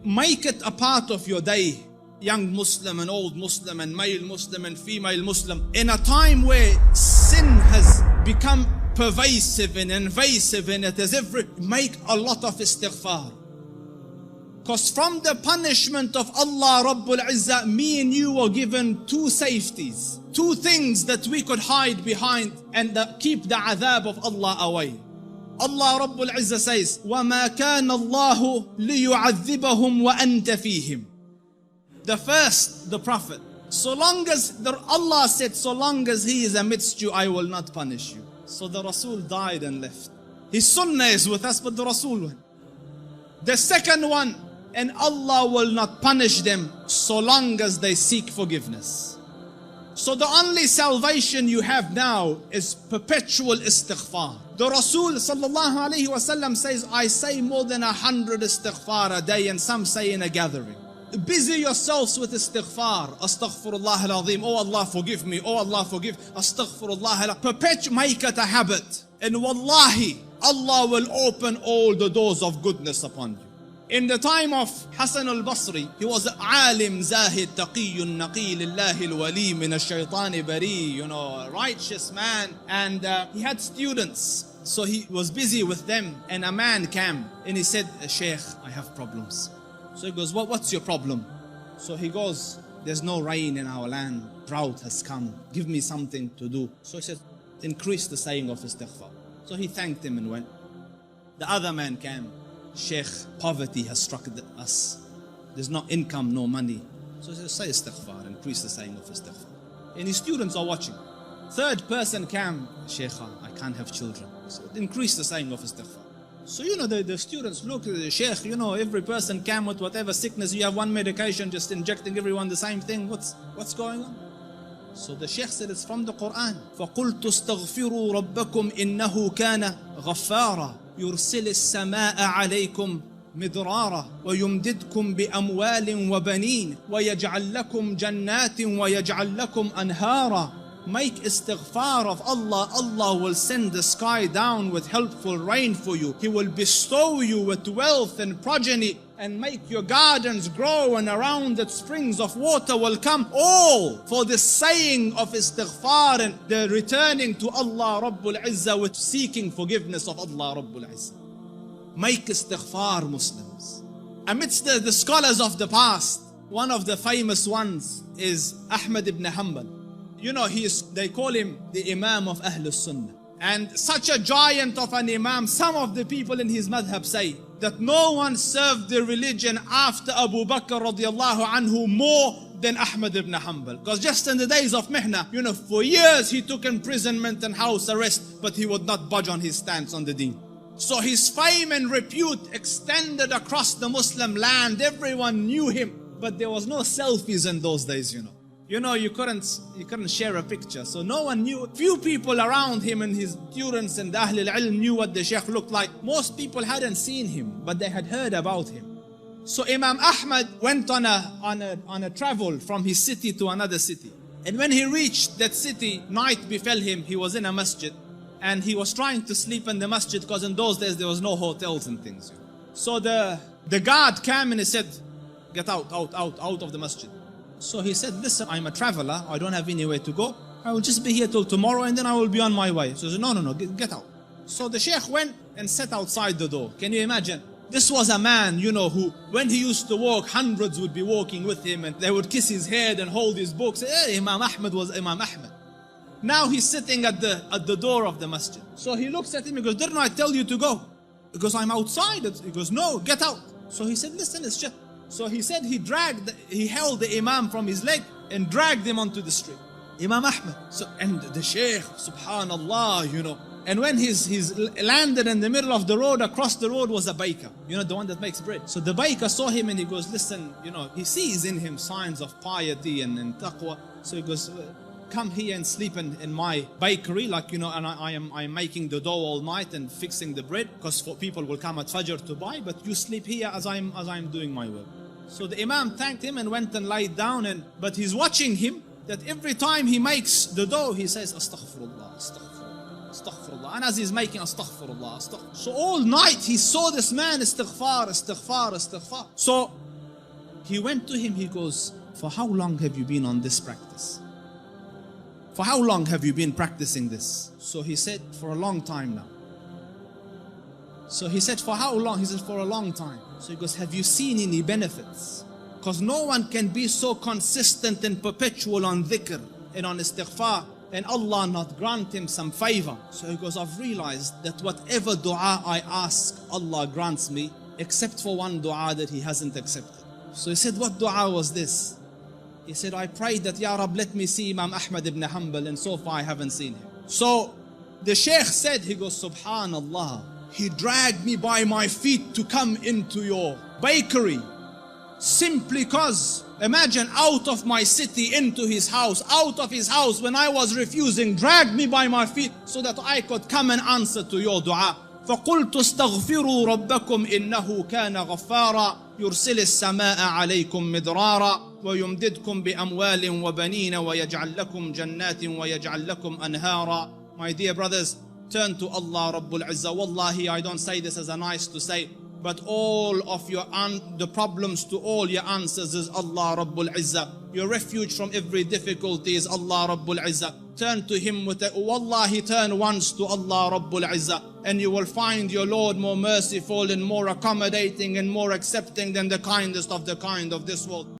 make it a part of your day, young Muslim and old Muslim and male Muslim and female Muslim, in a time where sin has become pervasive and invasive in it, as every, make a lot of istighfar. Because from the punishment of Allah Rabbul Izzah, me and you were given two safeties, two things that we could hide behind and keep the adhab of Allah away. Allah Rabbul Izzah says, وَمَا كَانَ اللَّهُ لِيُعَذِّبَهُمْ وَأَنْتَ فِيهِمْ. The first, the Prophet, so long as Allah said, so long as he is amidst you, I will not punish you. So the Rasul died and left. His sunnah is with us, but the Rasul went. The second one, and Allah will not punish them so long as they seek forgiveness. So the only salvation you have now is perpetual istighfar. The Rasul sallallahu alayhi wasallam says, I say more than 100 istighfar a day, and some say in a gathering. Busy yourselves with istighfar. Astaghfirullah al-azim. Oh Allah, forgive me. Oh Allah, forgive. Astaghfirullah. Perpetual, make it a habit. And wallahi, Allah will open all the doors of goodness upon you. In the time of Hassan al-Basri, he was alim, zahid, taqiyyun, naqi, lillahi al-wali, min al-shaytani bari, a righteous man. And he had students. So he was busy with them. And a man came and he said, Shaykh, I have problems. So he goes, what's your problem? So he goes, there's no rain in our land. Drought has come. Give me something to do. So he said, increase the saying of istighfar. So he thanked him and went. The other man came. Sheikh, poverty has struck us. There's no income, no money. So he said, say istighfar, increase the saying of istighfar. And his students are watching. Third person came. Sheikh, I can't have children. So increase the saying of istighfar. So the students look at the Sheikh, every person came with whatever sickness, you have one medication, just injecting everyone the same thing. What's going on? So the Sheikh said, it's from the Quran. فَقُلْتُ اسْتَغْفِرُوا رَبَّكُمْ إِنَّهُ كَانَ غَفَّارًا يُرْسِلِ السَّمَاءَ عَلَيْكُمْ مِدْرَارًا وَيُمْدِدْكُمْ بِأَمْوَالٍ وَبَنِينَ وَيَجْعَلْ لَكُمْ جَنَّاتٍ وَيَجْعَلْ لَكُمْ أَنْهَارًا. Make istighfar of Allah. Allah will send the sky down with helpful rain for you. He will bestow you with wealth and progeny and make your gardens grow, and around it springs of water will come, all for the saying of istighfar and the returning to Allah Rabbul Izzah with seeking forgiveness of Allah Rabbul Izzah. Make istighfar, Muslims. Amidst the scholars of the past, one of the famous ones is Ahmad Ibn Hanbal. They call him the Imam of Ahlul Sunnah. And such a giant of an Imam, some of the people in his madhab say that no one served the religion after Abu Bakr radiallahu anhu more than Ahmad ibn Hanbal. Because just in the days of Mihna, for years he took imprisonment and house arrest, but he would not budge on his stance on the deen. So his fame and repute extended across the Muslim land. Everyone knew him, but there was no selfies in those days, you couldn't share a picture. So no one knew. Few people around him and his students and Ahlul Ilm knew what the Shaykh looked like. Most people hadn't seen him, but they had heard about him. So Imam Ahmad went on a travel from his city to another city. And when he reached that city, night befell him. He was in a masjid and he was trying to sleep in the masjid, because in those days there was no hotels and things. So the guard came and he said, get out of the masjid. So he said, listen, I'm a traveler. I don't have anywhere to go. I will just be here till tomorrow and then I will be on my way. So he said, no, get out. So the Shaykh went and sat outside the door. Can you imagine? This was a man, who, when he used to walk, hundreds would be walking with him and they would kiss his head and hold his books. Imam Ahmad was Imam Ahmad. Now he's sitting at the door of the masjid. So he looks at him, he goes, didn't I tell you to go? He goes, I'm outside. He goes, no, get out. So he said, listen, it's just... So he said he held the Imam from his leg and dragged him onto the street. Imam Ahmad. So, and the Shaykh, subhanallah, And when he's landed in the middle of the road, across the road was a baker, the one that makes bread. So the baker saw him and he goes, listen, he sees in him signs of piety and taqwa. So he goes, come here and sleep in my bakery, and I'm making the dough all night and fixing the bread, because people will come at Fajr to buy, but you sleep here as I'm doing my work. So the Imam thanked him and went and lied down, but he's watching him, that every time he makes the dough, he says, Astaghfirullah, Astaghfirullah, Astaghfirullah. And as he's making Astaghfirullah, Astaghfirullah. So all night he saw this man, Istighfar, Istighfar, Istighfar. So He went to him, he goes, for how long have you been on this practice? For how long have you been practicing this? So he said, for a long time now. So he said, for how long? He said, for a long time. So he goes, have you seen any benefits? Because no one can be so consistent and perpetual on dhikr and on istighfar and Allah not grant him some favor. So he goes, I've realized that whatever dua I ask, Allah grants me, except for one dua that he hasn't accepted. So he said, what dua was this? He said, I prayed that, Ya Rab, let me see Imam Ahmad Ibn Hanbal, and so far I haven't seen him. So the Shaykh said, he goes, Subhanallah, he dragged me by my feet to come into your bakery, simply cause, imagine, out of my city into his house, out of his house when I was refusing, dragged me by my feet so that I could come and answer to your dua. فقلت استغفروا ربكم إنه كان غفارا يرسل السماء عليكم مدرارا ويمددكم بأموال وبنين ويجعل لكم جنات ويجعل لكم أنهارا. My dear brothers, turn to Allah Rabbul Izzah. Wallahi, I don't say this as a nice to say, but all of the problems to all your answers is Allah Rabbul Izzah. Your refuge from every difficulty is Allah Rabbul Izzah. Turn to Him with it. Wallahi, turn once to Allah Rabbul Izzah, and you will find your Lord more merciful and more accommodating and more accepting than the kindest of the kind of this world.